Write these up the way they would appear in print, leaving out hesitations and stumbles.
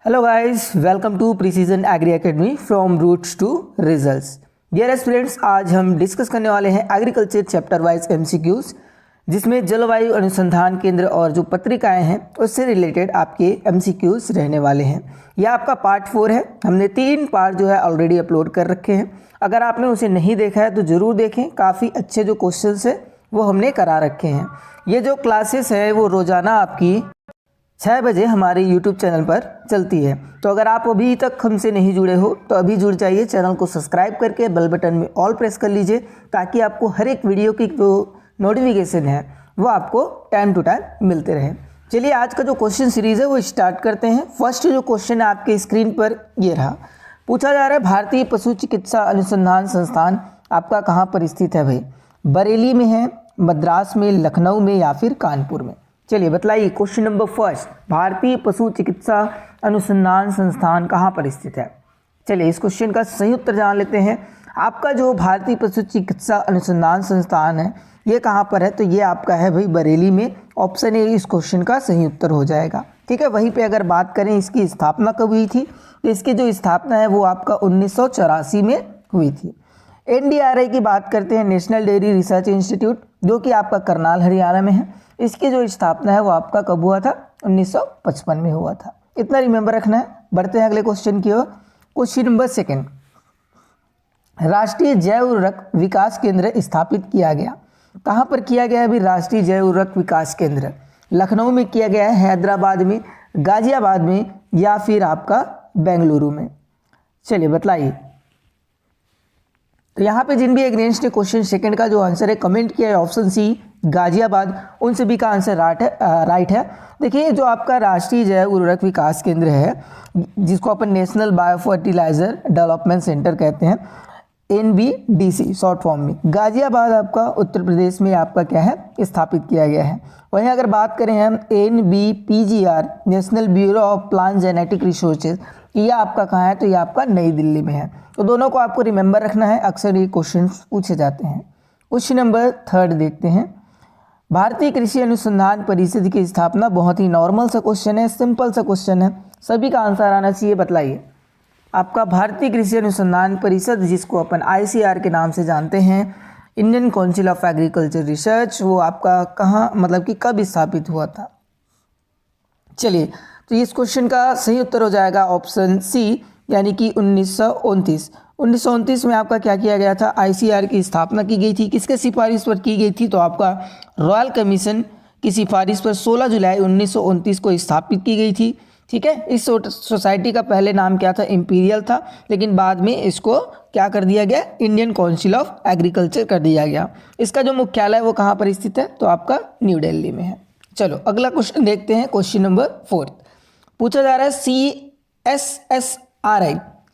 Hello guys, welcome to precision agri academy from roots to results. Dear students, आज हम discuss करने वाले हैं एग्रीकल्चर चैप्टर वाइज एमसीक्यूज, जिसमें जलवायु अनुसंधान केंद्र और जो पत्रिकाएं हैं उससे रिलेटेड आपके एमसीक्यूज रहने वाले हैं। यह आपका पार्ट 4 है। हमने 3 पार्ट जो है ऑलरेडी अपलोड कर रखे हैं। अगर आपने उसे नहीं देखा है तो ज़रूर देखें। काफ़ी अच्छे जो क्वेश्चंस है वो हमने करा रखे हैं। ये जो क्लासेस है वो रोज़ाना आपकी 6 बजे हमारे YouTube चैनल पर चलती है। तो अगर आप अभी तक हमसे नहीं जुड़े हो तो अभी जुड़ जाइए। चैनल को सब्सक्राइब करके बेल बटन में ऑल प्रेस कर लीजिए, ताकि आपको हर एक वीडियो की जो नोटिफिकेशन है वो आपको टाइम टू टाइम मिलते रहे। चलिए, आज का जो क्वेश्चन सीरीज़ है वो स्टार्ट करते हैं। फर्स्ट जो क्वेश्चन है आपके स्क्रीन पर ये रहा। पूछा जा रहा है, भारतीय पशु चिकित्सा अनुसंधान संस्थान आपका कहाँ पर स्थित है भाई? बरेली में है, मद्रास में, लखनऊ में या फिर कानपुर में? चलिए बतलाइए। क्वेश्चन नंबर फर्स्ट, भारतीय पशु चिकित्सा अनुसंधान संस्थान कहाँ पर स्थित है? चलिए इस क्वेश्चन का सही उत्तर जान लेते हैं। आपका जो भारतीय पशु चिकित्सा अनुसंधान संस्थान है ये कहाँ पर है? तो ये आपका है भाई बरेली में। ऑप्शन ए इस क्वेश्चन का सही उत्तर हो जाएगा। ठीक है, वहीं पे अगर बात करें इसकी स्थापना कब हुई थी, तो इसकी जो स्थापना है वो आपका 1984 में हुई थी। NDRI की बात करते हैं, नेशनल डेयरी रिसर्च इंस्टीट्यूट, जो कि आपका करनाल हरियाणा में है। इसकी जो स्थापना है वो आपका कब हुआ था? 1955 में हुआ था। इतना रिमेंबर रखना है। बढ़ते हैं अगले क्वेश्चन की ओर। क्वेश्चन नंबर सेकंड, राष्ट्रीय जैव उर्वरक विकास केंद्र स्थापित किया गया। कहाँ पर किया गया है अभी? राष्ट्रीय जैव उर्वरक विकास केंद्र लखनऊ में किया गया है, हैदराबाद में, गाजियाबाद में या फिर आपका बेंगलुरु में? चलिए बतलाइए। तो यहाँ पे जिन भी एग्रेंस्ट ने क्वेश्चन सेकंड का जो आंसर है कमेंट किया है ऑप्शन सी गाजियाबाद, उन सभी का आंसर राइट है। देखिए, जो आपका राष्ट्रीय जैव उर्वरक विकास केंद्र है, जिसको अपन national bio fertiliser development centre कहते हैं, NBDC शॉर्ट फॉर्म में, गाजियाबाद आपका उत्तर प्रदेश में आपका क्या है? स्थापित किया गया है। वहीं अगर बात करें हम NBPGR national bureau of plant genetic resources, ये आपका कहाँ है? तो ये आपका नई दिल्ली में है। तो दोनों को आपको रिमेंबर रखना है, अक्सर ये क्वेश्चन पूछे जाते हैं। क्वेश्चन नंबर थर्ड देखते हैं। भारतीय कृषि अनुसंधान परिषद की स्थापना, बहुत ही नॉर्मल सा क्वेश्चन है, सिंपल सा क्वेश्चन है, सभी का आंसर आना चाहिए। बतलाइए। आपका भारतीय कृषि अनुसंधान परिषद, जिसको अपन ICR के नाम से जानते हैं, Indian council of agriculture research, वो आपका कहाँ मतलब कि कब स्थापित हुआ था? चलिए, तो इस क्वेश्चन का सही उत्तर हो जाएगा ऑप्शन सी, यानी कि 1929। 1929 में आपका क्या किया गया था? ICR की स्थापना की गई थी। किसके सिफारिश पर की गई थी? तो आपका रॉयल कमीशन की सिफारिश पर 16 जुलाई 1929 को स्थापित की गई थी। ठीक है, इस सोसाइटी का पहले नाम क्या था? इंपीरियल था, लेकिन बाद में इसको क्या कर दिया गया? इंडियन काउंसिल ऑफ एग्रीकल्चर कर दिया गया। इसका जो मुख्यालय वो कहाँ पर स्थित है? तो आपका न्यू दिल्ली में है। चलो अगला क्वेश्चन देखते हैं। क्वेश्चन नंबर 4 पूछा जा रहा है,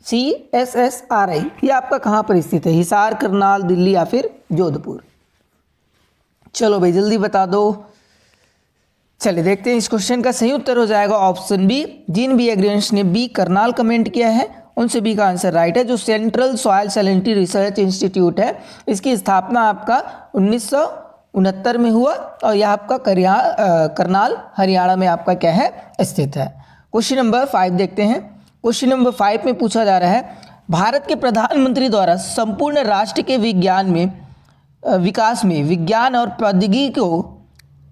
CSSRI ये आपका कहाँ पर स्थित है? हिसार, करनाल, दिल्ली या फिर जोधपुर? चलो भाई जल्दी बता दो। चलिए देखते हैं। इस क्वेश्चन का सही उत्तर हो जाएगा ऑप्शन बी। जिन भी एग्रेंट्स ने बी करनाल कमेंट किया है उन सभी का आंसर राइट है। जो central soil salinity research institute है, इसकी स्थापना आपका 1969 में हुआ और यह आपका करनाल हरियाणा में आपका क्या है? स्थित है। क्वेश्चन नंबर 5 देखते हैं। क्वेश्चन नंबर 5 में पूछा जा रहा है, भारत के प्रधानमंत्री द्वारा संपूर्ण राष्ट्र के विकास में विज्ञान और प्रौद्योगिकी को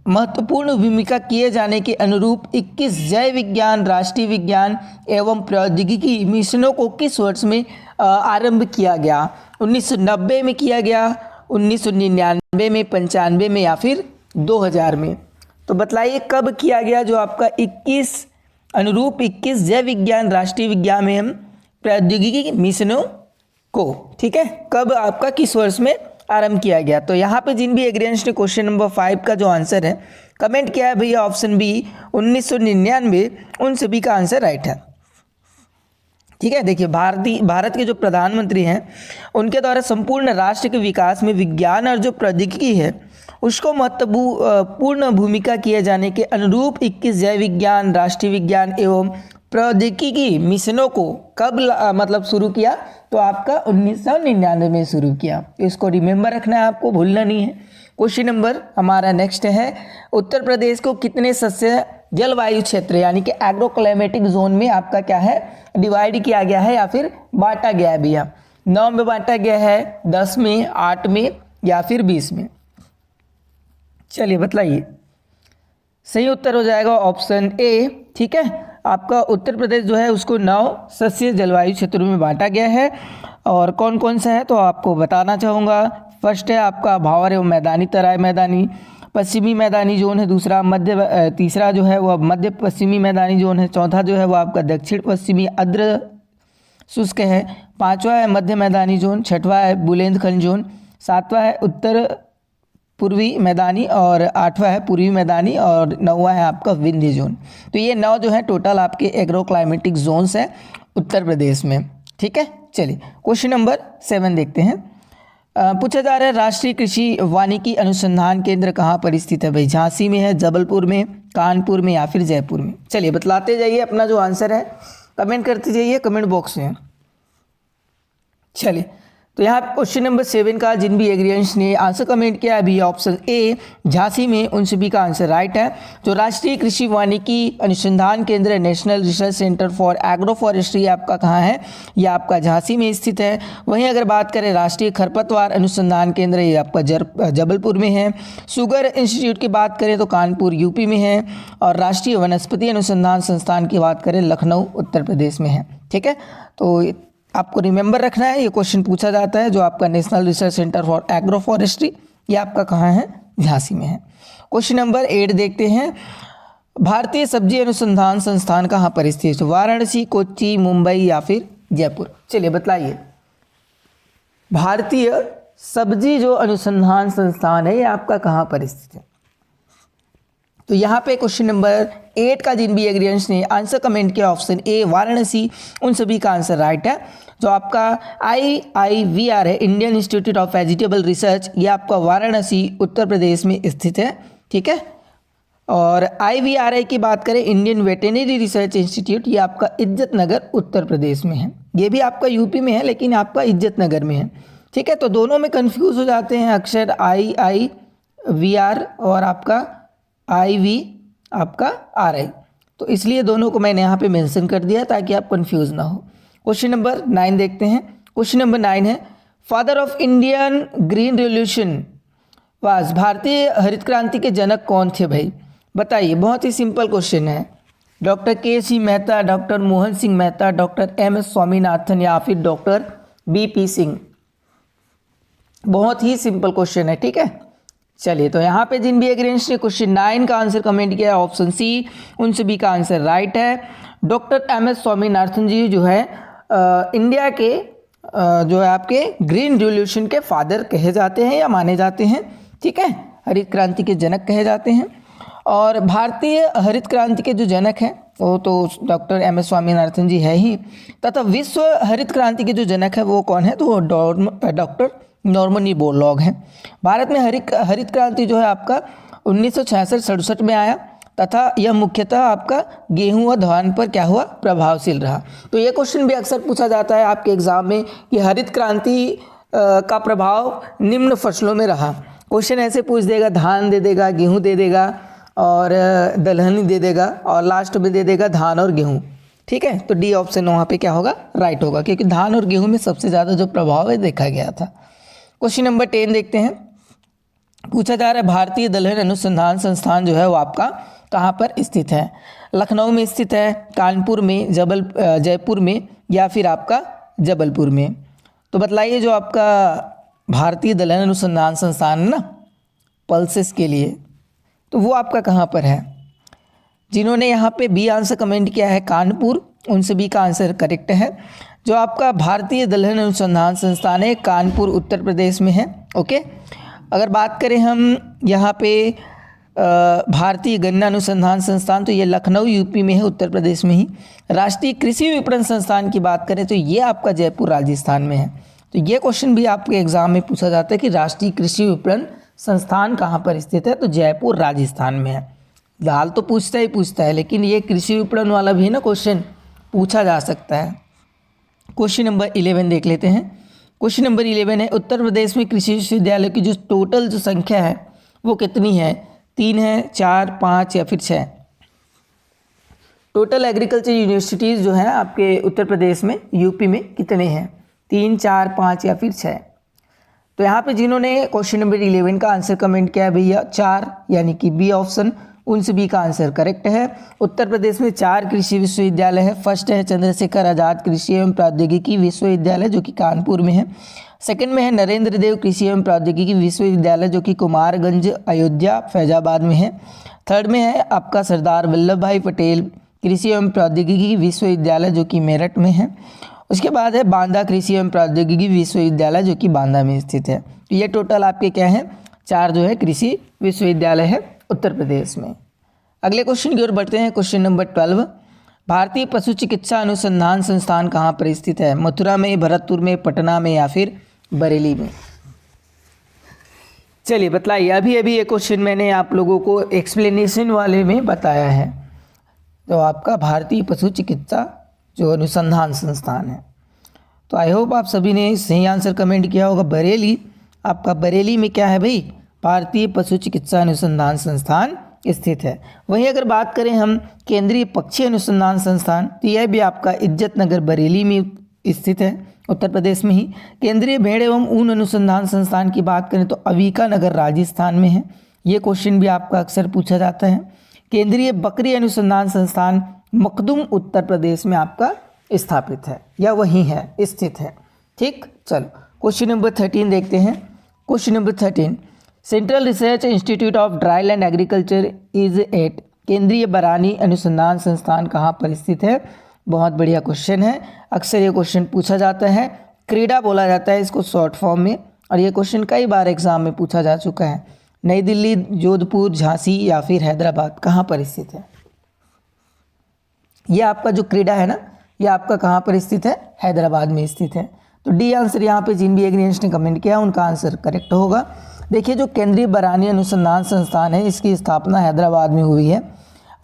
महत्वपूर्ण भूमिका किए जाने के अनुरूप 21 जय विज्ञान राष्ट्रीय विज्ञान एवं प्रौद्योगिकी मिशनों को किस वर्ष में आरंभ किया गया? 1990 में किया गया, 1999 में, 95 में या फिर 2000 में? तो बतलाइए कब किया गया जो आपका 21 जय विज्ञान राष्ट्रीय विज्ञान एवं प्रौद्योगिकी मिशनों को, ठीक है, कब आपका किस वर्ष में आरंभ किया गया? तो यहाँ पे जिन भी एग्रेंस्ट ने क्वेश्चन नंबर 5 का जो आंसर है कमेंट किया है भैया ऑप्शन बी 1999, उन सभी का आंसर राइट है। ठीक है, देखिए भारत के जो प्रधानमंत्री हैं उनके द्वारा संपूर्ण राष्ट्र के विकास में विज्ञान और जो प्रौद्योगिकी है उसको महत्वपूर्ण भूमिका किए जाने के अनुरूप 21 जय विज्ञान राष्ट्रीय विज्ञान एवं प्रौद्योगिकी मिशनों को कब मतलब शुरू किया? तो आपका 1999 में शुरू किया। इसको रिमेंबर रखना है, आपको भूलना नहीं है। क्वेश्चन नंबर हमारा नेक्स्ट है, उत्तर प्रदेश को कितने शस्य जलवायु क्षेत्र यानी कि एग्रो क्लाइमेटिक जोन में आपका क्या है, डिवाइड किया गया है या फिर बांटा गया है भैया। 9 में बांटा गया है, 10 में, 8 में या फिर 20 में। चलिए बतलाइए। सही उत्तर हो जाएगा ऑप्शन ए। ठीक है, आपका उत्तर प्रदेश जो है उसको 9 सस्य जलवायु क्षेत्रों में बांटा गया है। और कौन कौन सा है तो आपको बताना चाहूँगा। फर्स्ट है आपका भावर एवं मैदानी, तराई मैदानी, पश्चिमी मैदानी जोन है दूसरा, तीसरा जो है वह मध्य पश्चिमी मैदानी जोन है, चौथा जो है वो आपका दक्षिण पश्चिमी आर्द्र शुष्क है, पांचवा है मध्य मैदानी जोन, छठवां है बुंदेलखंड जोन, सातवां है उत्तर पूर्वी मैदानी और आठवां है पूर्वी मैदानी और नौवां है आपका विंध्य जोन। तो ये 9 जो है टोटल आपके एग्रो क्लाइमेटिक जोन्स हैं उत्तर प्रदेश में। ठीक है, चलिए क्वेश्चन नंबर 7 देखते हैं। पूछा जा रहा है राष्ट्रीय कृषि वानिकी अनुसंधान केंद्र कहाँ पर स्थित है भाई? झांसी में है, जबलपुर में, कानपुर में या फिर जयपुर में? चलिए बतलाते जाइए, अपना जो आंसर है कमेंट करते जाइए कमेंट बॉक्स में। चलिए तो यहाँ क्वेश्चन नंबर 7 का जिन भी एग्रीएंट्स ने आंसर कमेंट किया अभी ऑप्शन ए झांसी में, उन सभी का आंसर राइट है। जो राष्ट्रीय कृषि वानिकी अनुसंधान केंद्र national research centre for agro forestry आपका कहाँ है? ये आपका झांसी में स्थित है। वहीं अगर बात करें राष्ट्रीय खरपतवार अनुसंधान केंद्र, ये आपका जबलपुर में है। शुगर इंस्टीट्यूट की बात करें तो कानपुर यूपी में है। और राष्ट्रीय वनस्पति अनुसंधान संस्थान की बात करें लखनऊ उत्तर प्रदेश में है। ठीक है, तो आपको रिमेंबर रखना है, ये क्वेश्चन पूछा जाता है। जो आपका national research centre for agro forestry ये आपका कहाँ है? झांसी में है। क्वेश्चन नंबर 8 देखते हैं। भारतीय सब्जी अनुसंधान संस्थान कहाँ पर स्थित है? वाराणसी, कोच्चि, मुंबई या फिर जयपुर? चलिए बतलाइए। भारतीय सब्जी जो अनुसंधान संस्थान है ये आपका कहाँ पर स्थित है? तो यहाँ पे क्वेश्चन नंबर 8 का जिन भी एग्रीएंट्स ने आंसर कमेंट किया ऑप्शन ए वाराणसी, उन सभी का आंसर राइट है। जो आपका IIVR है, Indian institute of vegetable research, ये आपका वाराणसी उत्तर प्रदेश में स्थित है। ठीक है, और IVRI की बात करें इंडियन वेटेनरी रिसर्च इंस्टीट्यूट, ये आपका इज्जत नगर उत्तर प्रदेश में है। ये भी आपका यूपी में है लेकिन आपका इज्जत नगर में है। ठीक है, तो दोनों में कंफ्यूज हो जाते हैं अक्षर IIVR और आपका IV आपका RI, तो इसलिए दोनों को मैंने यहाँ पे मेंशन कर दिया ताकि आप कंफ्यूज ना हो। क्वेश्चन नंबर 9 देखते हैं। क्वेश्चन नंबर 9 है father of Indian green revolution was, भारतीय हरित क्रांति के जनक कौन थे भाई? बताइए, बहुत ही सिंपल क्वेश्चन है। Doctor KC Mehta, doctor Mohan Singh Mehta, doctor MS Swaminathan या फिर डॉक्टर BP सिंह? बहुत ही सिंपल क्वेश्चन है। ठीक है, चलिए तो यहाँ पे जिन भी एग्रीएंट्स ने क्वेश्चन 9 का आंसर कमेंट किया ऑप्शन सी, उन सभी का आंसर राइट है। डॉक्टर MS स्वामीनाथन जी जो है इंडिया के जो है आपके ग्रीन रिवोल्यूशन के फादर कहे जाते हैं या माने जाते हैं। ठीक है, हरित क्रांति के जनक कहे जाते हैं। और भारतीय हरित क्रांति के जो जनक हैं वो तो डॉक्टर MS स्वामीनाथन जी है ही, तथा विश्व हरित क्रांति के जो जनक है वो कौन है? तो वो डॉक्टर नॉर्मन बोरलॉग हैं। भारत में हरित क्रांति जो है आपका 1966-67 में आया तथा यह मुख्यतः आपका गेहूं व धान पर क्या हुआ? प्रभावशील रहा। तो ये क्वेश्चन भी अक्सर पूछा जाता है आपके एग्जाम में कि हरित क्रांति का प्रभाव निम्न फसलों में रहा। क्वेश्चन ऐसे पूछ देगा, धान दे देगा, गेहूँ दे देगा और दलहनी दे देगा और लास्ट में दे देगा धान और गेहूँ। ठीक है, तो डी ऑप्शन वहाँ पे क्या होगा? राइट होगा, क्योंकि धान और गेहूँ में सबसे ज़्यादा जो प्रभाव है देखा गया था। क्वेश्चन नंबर 10 देखते हैं। पूछा जा रहा है भारतीय दलहन अनुसंधान संस्थान जो है वो आपका कहाँ पर स्थित है? लखनऊ में स्थित है, कानपुर में, जयपुर में या फिर आपका जबलपुर में? तो बतलाइए, जो आपका भारतीय दलहन अनुसंधान संस्थान है ना पल्सेस के लिए, तो वो आपका कहाँ पर है? जिन्होंने यहाँ पे बी आंसर कमेंट किया है कानपुर, उन सभी का आंसर करेक्ट है। जो आपका भारतीय दलहन अनुसंधान संस्थान है कानपुर उत्तर प्रदेश में है। ओके, अगर बात करें हम यहाँ पे भारतीय गन्ना अनुसंधान संस्थान, तो ये लखनऊ यूपी में है, उत्तर प्रदेश में ही। राष्ट्रीय कृषि विपणन संस्थान की बात करें तो ये आपका जयपुर राजस्थान में है। तो ये क्वेश्चन भी आपके एग्जाम में पूछा जाता है कि राष्ट्रीय कृषि विपणन संस्थान कहाँ पर स्थित है? तो जयपुर राजस्थान में है। दाल तो पूछता है लेकिन ये कृषि विपणन वाला भी ना क्वेश्चन पूछा जा सकता है। क्वेश्चन नंबर 11 देख लेते हैं। क्वेश्चन नंबर 11 है उत्तर प्रदेश में कृषि विश्वविद्यालय की जो टोटल जो संख्या है वो कितनी है? 3 है, 4, 5 या फिर 6? टोटल एग्रीकल्चर यूनिवर्सिटीज़ जो हैं आपके उत्तर प्रदेश में, यूपी में कितने हैं? 3, 4, 5 या फिर 6? तो यहाँ पे जिन्होंने क्वेश्चन नंबर 11 का आंसर कमेंट किया है भैया 4, यानी कि बी ऑप्शन, उन सभी का आंसर करेक्ट है। उत्तर प्रदेश में 4 कृषि विश्वविद्यालय है। फर्स्ट है चंद्रशेखर आजाद कृषि एवं प्रौद्योगिकी विश्वविद्यालय जो कि कानपुर में है। सेकंड में है नरेंद्र देव कृषि एवं प्रौद्योगिकी विश्वविद्यालय जो कि कुमारगंज, अयोध्या, फैजाबाद में है। थर्ड में है आपका सरदार वल्लभ भाई पटेल कृषि एवं प्रौद्योगिकी विश्वविद्यालय जो कि मेरठ में है। उसके बाद है बांदा कृषि एवं प्रौद्योगिकी विश्वविद्यालय जो कि बांदा में स्थित है। तो ये टोटल आपके क्या हैं? 4 जो है कृषि विश्वविद्यालय है उत्तर प्रदेश में। अगले क्वेश्चन की ओर बढ़ते हैं। क्वेश्चन नंबर 12, भारतीय पशु चिकित्सा अनुसंधान संस्थान कहाँ पर स्थित है? मथुरा में, भरतपुर में, पटना में या फिर बरेली में? चलिए बतलाइए। अभी अभी ये क्वेश्चन मैंने आप लोगों को एक्सप्लेनेशन वाले में बताया है। तो आपका भारतीय पशु चिकित्सा जो अनुसंधान संस्थान है, तो आई होप आप सभी ने सही आंसर कमेंट किया होगा बरेली। आपका बरेली में क्या है भाई? भारतीय पशु चिकित्सा अनुसंधान संस्थान स्थित है। वहीं अगर बात करें हम केंद्रीय पक्षी अनुसंधान संस्थान, तो यह भी आपका इज्जत नगर बरेली में स्थित है, उत्तर प्रदेश में ही। केंद्रीय भेड़ एवं ऊन अनुसंधान संस्थान की बात करें तो अविका नगर राजस्थान में है। ये क्वेश्चन भी आपका अक्सर पूछा जाता है। केंद्रीय बकरी अनुसंधान संस्थान मखदुम उत्तर प्रदेश में आपका स्थापित है या वहीं है, स्थित है। ठीक, चलो क्वेश्चन नंबर 13 देखते हैं। Question number 13, central research institute of dryland agriculture is at, केंद्रीय बरानी अनुसंधान संस्थान कहाँ पर स्थित है? बहुत बढ़िया क्वेश्चन है। अक्सर ये क्वेश्चन पूछा जाता है, क्रीडा बोला जाता है इसको शॉर्ट फॉर्म में, और ये क्वेश्चन कई बार एग्जाम में पूछा जा चुका है। नई दिल्ली, जोधपुर, झांसी या फिर हैदराबाद, कहाँ पर स्थित है? ये आपका जो क्रीडा है ना, ये आपका कहाँ पर स्थित है? हैदराबाद में स्थित है। तो डी आंसर यहाँ पे जिन भी एग्रीनेंस ने कमेंट किया उनका आंसर करेक्ट होगा। देखिए जो केंद्रीय बरानी अनुसंधान संस्थान है, इसकी स्थापना हैदराबाद में हुई है।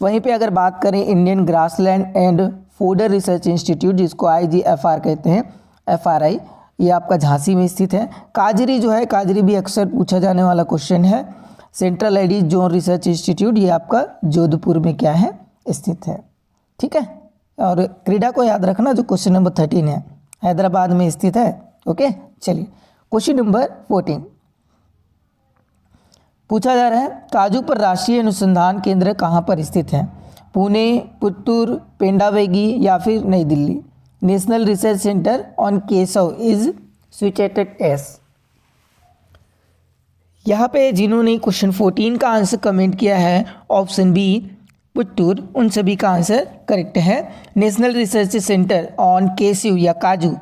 वहीं पे अगर बात करें Indian grassland and fodder research institute, जिसको IGFR कहते हैं, FRI, ये आपका झांसी में स्थित है। काजरी जो है, काजरी भी अक्सर पूछा जाने वाला क्वेश्चन है। Central arid zone research institute, ये आपका जोधपुर में क्या है? स्थित है। ठीक है, और क्रीडा को याद रखना जो क्वेश्चन नंबर 13 है, हैदराबाद में स्थित है। ओके, चलिए क्वेश्चन नंबर 14 पूछा जा रहा है, काजू पर राष्ट्रीय अनुसंधान केंद्र कहाँ पर स्थित है? पुणे, पुत्तूर, पेंडावेगी या फिर नई Delhi? National research centre on Keshav is situated S. यहाँ पे जिन्होंने क्वेश्चन 14 का आंसर कमेंट किया है ऑप्शन बी पुत्तूर, उन सभी का आंसर करेक्ट है। National research centre on Keshav या काजू,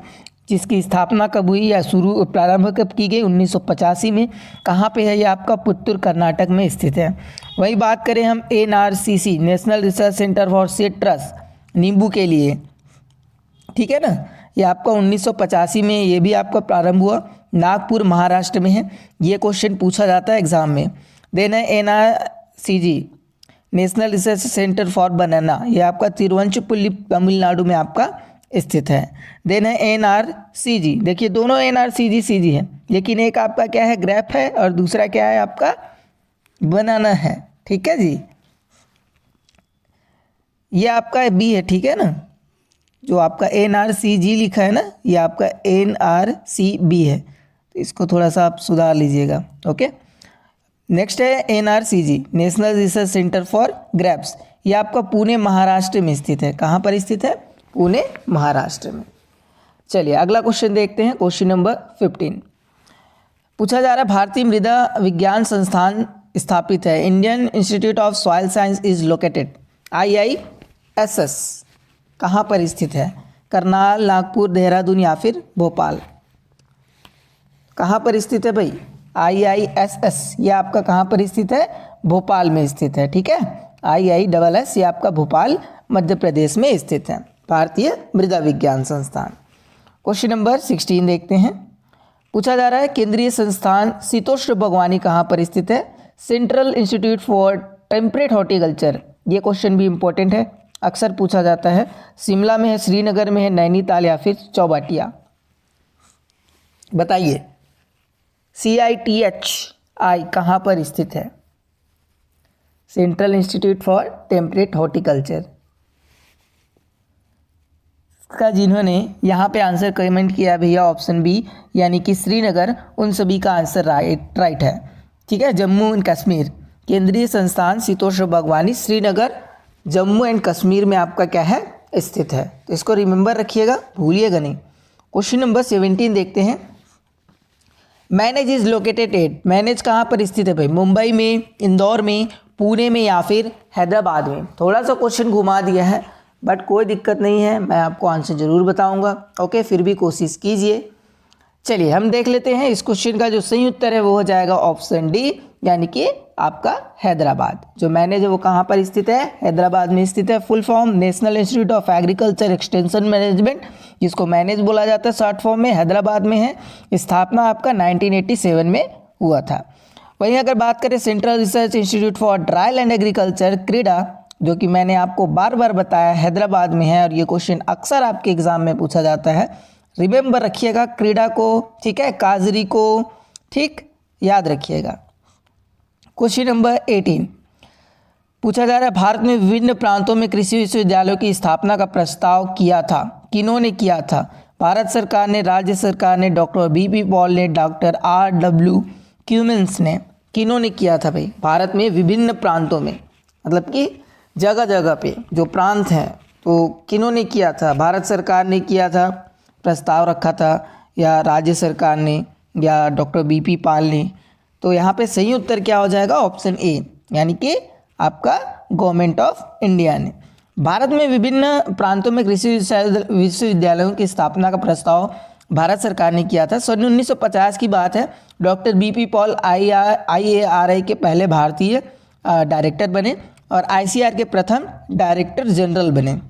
जिसकी स्थापना कब हुई या शुरू प्रारंभ कब की गई? 1985 में। कहाँ पे है? ये आपका पुत्तूर, कर्नाटक में स्थित है। वही बात करें हम NRCC, national research centre for citrus, नींबू के लिए, ठीक है ना, ये आपका 1985 में ये भी आपका प्रारंभ हुआ, नागपुर, महाराष्ट्र में है। ये क्वेश्चन पूछा जाता है एग्जाम में। देन है NRCG, national research centre for बनाना, ये आपका तिरुवंतपुरम, तमिलनाडु में आपका स्थित है। देन है NRCG, देखिए दोनों NRCG है, लेकिन एक आपका क्या है? ग्रेप है, और दूसरा क्या है? आपका बनाना है। ठीक है जी, ये आपका बी है, ठीक है ना। जो आपका NRCG लिखा है ना, ये आपका NRCB है, तो इसको थोड़ा सा आप सुधार लीजिएगा। ओके, नेक्स्ट है NRCG, national research centre for grapes, ये आपका पुणे, महाराष्ट्र में स्थित है। कहाँ पर स्थित है? पुणे, महाराष्ट्र में। चलिए अगला क्वेश्चन देखते हैं। क्वेश्चन नंबर 15 पूछा जा रहा है, भारतीय मृदा विज्ञान संस्थान स्थापित है, Indian institute of soil science is located, IISS, कहाँ पर स्थित है? करनाल, नागपुर, देहरादून या फिर भोपाल? कहाँ पर स्थित है भाई? IISS, ये आपका कहाँ पर स्थित है? भोपाल में स्थित है। ठीक है, IISS, ये आपका भोपाल, मध्य प्रदेश में स्थित है, भारतीय मृदा विज्ञान संस्थान। क्वेश्चन नंबर 16 देखते हैं। पूछा जा रहा है, केंद्रीय संस्थान शीतोष्ण बागवानी कहाँ पर स्थित है? Central institute for temperate horticulture, ये क्वेश्चन भी इंपॉर्टेंट है, अक्सर पूछा जाता है। शिमला में है, श्रीनगर में है, नैनीताल या फिर चौबाटिया? बताइए। CITHI कहाँ पर स्थित है? Central institute for temperate horticulture. का जिन्होंने यहाँ पे आंसर कमेंट किया भैया ऑप्शन बी यानी कि श्रीनगर, उन सभी का आंसर राइट है। ठीक है, जम्मू एंड कश्मीर केंद्रीय संस्थान शीतोष्ण बागवानी श्रीनगर जम्मू एंड कश्मीर में आपका क्या है, स्थित है। तो इसको रिमेंबर रखिएगा, भूलिएगा नहीं। क्वेश्चन नंबर 17 देखते हैं। Manage is located at, manage कहाँ पर स्थित है भाई, मुंबई में, इंदौर में, पुणे में या फिर हैदराबाद में। थोड़ा सा क्वेश्चन घुमा दिया है बट कोई दिक्कत नहीं है, मैं आपको आंसर जरूर बताऊंगा। ओके, फिर भी कोशिश कीजिए। चलिए हम देख लेते हैं, इस क्वेश्चन का जो सही उत्तर है वो हो जाएगा ऑप्शन डी यानी कि आपका हैदराबाद। जो मैनेज है वो कहाँ पर स्थित है, हैदराबाद में स्थित है। Full form national institute of agriculture extension management, जिसको मैनेज बोला जाता है शॉर्ट फॉर्म में, हैदराबाद में है। स्थापना आपका 1987 में हुआ था। वहीं अगर बात करें central research institute for dry land agriculture क्रीडा, जो कि मैंने आपको बार बार बताया हैदराबाद में है, और ये क्वेश्चन अक्सर आपके एग्जाम में पूछा जाता है। रिमेंबर रखिएगा क्रीडा को, ठीक है, काजरी को, ठीक याद रखिएगा। क्वेश्चन नंबर 18 पूछा जा रहा है, भारत में विभिन्न प्रांतों में कृषि विश्वविद्यालयों की स्थापना का प्रस्ताव किया था, किन्होंने किया था? भारत सरकार ने, राज्य सरकार ने, डॉक्टर बीपी पॉल ने, डॉक्टर RW क्यूमिन्स ने, किन्होंने किया था भाई? भारत में विभिन्न प्रांतों में मतलब कि जगह जगह पे जो प्रांत हैं, तो किन्होंने किया था? भारत सरकार ने किया था, प्रस्ताव रखा था, या राज्य सरकार ने, या डॉक्टर बीपी पॉल ने? तो यहाँ पे सही उत्तर क्या हो जाएगा? ऑप्शन ए यानी कि आपका गवर्नमेंट ऑफ इंडिया ने। भारत में विभिन्न प्रांतों में कृषि विश्वविद्यालयों की स्थापना का प्रस्ताव भारत सरकार ने किया था। सन 1950 की बात है। डॉक्टर बीपी पॉल IARI के पहले भारतीय डायरेक्टर बने और ICAR के प्रथम डायरेक्टर जनरल बने।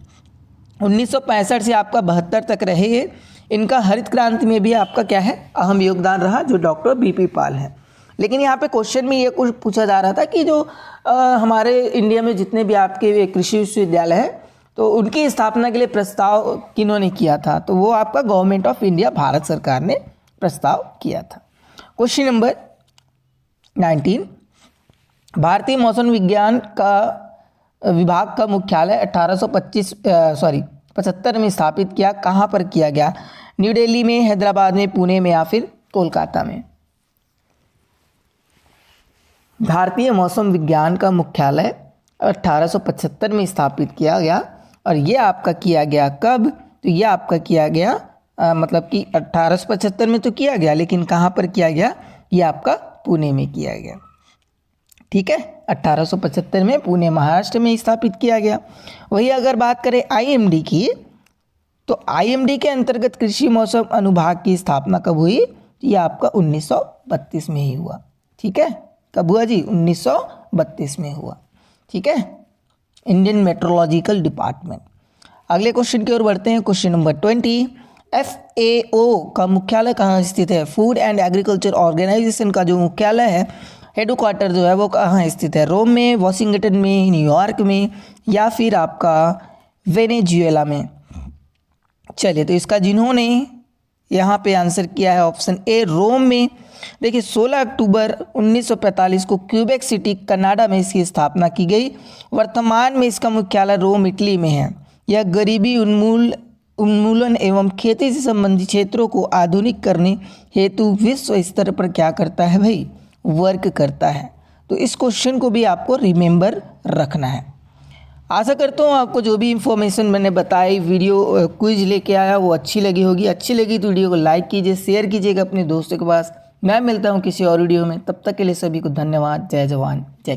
1965 से आपका 72 तक रहे ये। इनका हरित क्रांति में भी आपका क्या है, अहम योगदान रहा, जो डॉक्टर बीपी पॉल है। लेकिन यहाँ पे क्वेश्चन में ये कुछ पूछा जा रहा था कि जो हमारे इंडिया में जितने भी आपके कृषि विश्वविद्यालय हैं, तो उनकी स्थापना के लिए प्रस्ताव किन्होंने किया था? तो वो आपका गवर्नमेंट ऑफ इंडिया, भारत सरकार ने प्रस्ताव किया था। क्वेश्चन नंबर 19 भारतीय मौसम विज्ञान का विभाग का मुख्यालय 75 में स्थापित किया, कहाँ पर किया गया? न्यू दिल्ली में, हैदराबाद में, पुणे में या फिर कोलकाता में? भारतीय मौसम विज्ञान का मुख्यालय 1875 में स्थापित किया गया, और ये आपका किया गया कब? तो ये आपका किया गया मतलब कि 1875 में तो किया गया, लेकिन कहाँ पर किया गया? ये आपका पुणे में किया गया। ठीक है, 1875 में पुणे महाराष्ट्र में स्थापित किया गया। वही अगर बात करें IMD की, तो IMD के अंतर्गत कृषि मौसम अनुभाग की स्थापना कब हुई? ये आपका 1932 में ही हुआ। ठीक है, कब हुआ जी? 1932 में हुआ। ठीक है, इंडियन मेट्रोलॉजिकल डिपार्टमेंट। अगले क्वेश्चन की ओर बढ़ते हैं। क्वेश्चन नंबर 20 FAO का मुख्यालय कहाँ स्थित है? फूड एंड एग्रीकल्चर ऑर्गेनाइजेशन का जो मुख्यालय है, हेडक्वार्टर जो है वो कहाँ स्थित है? रोम में, वॉशिंगटन में, न्यूयॉर्क में या फिर आपका वेनेजुएला में? चलिए, तो इसका जिन्होंने यहाँ पे आंसर किया है ऑप्शन ए, रोम में। देखिए 16 अक्टूबर 1945 को क्यूबेक सिटी कनाडा में इसकी स्थापना की गई। वर्तमान में इसका मुख्यालय रोम इटली में है। यह गरीबी उन्मूलन एवं खेती से संबंधित क्षेत्रों को आधुनिक करने हेतु विश्व स्तर पर क्या करता है भाई? वर्क करता है। तो इस क्वेश्चन को भी आपको रिमेंबर रखना है। आशा करता हूँ आपको जो भी इंफॉर्मेशन मैंने बताई, वीडियो क्विज लेके आया, वो अच्छी लगी होगी। अच्छी लगी तो वीडियो को लाइक कीजिए, शेयर कीजिएगा अपने दोस्तों के पास। मैं मिलता हूँ किसी और वीडियो में, तब तक के लिए सभी को धन्यवाद। जय जवान जय किसान।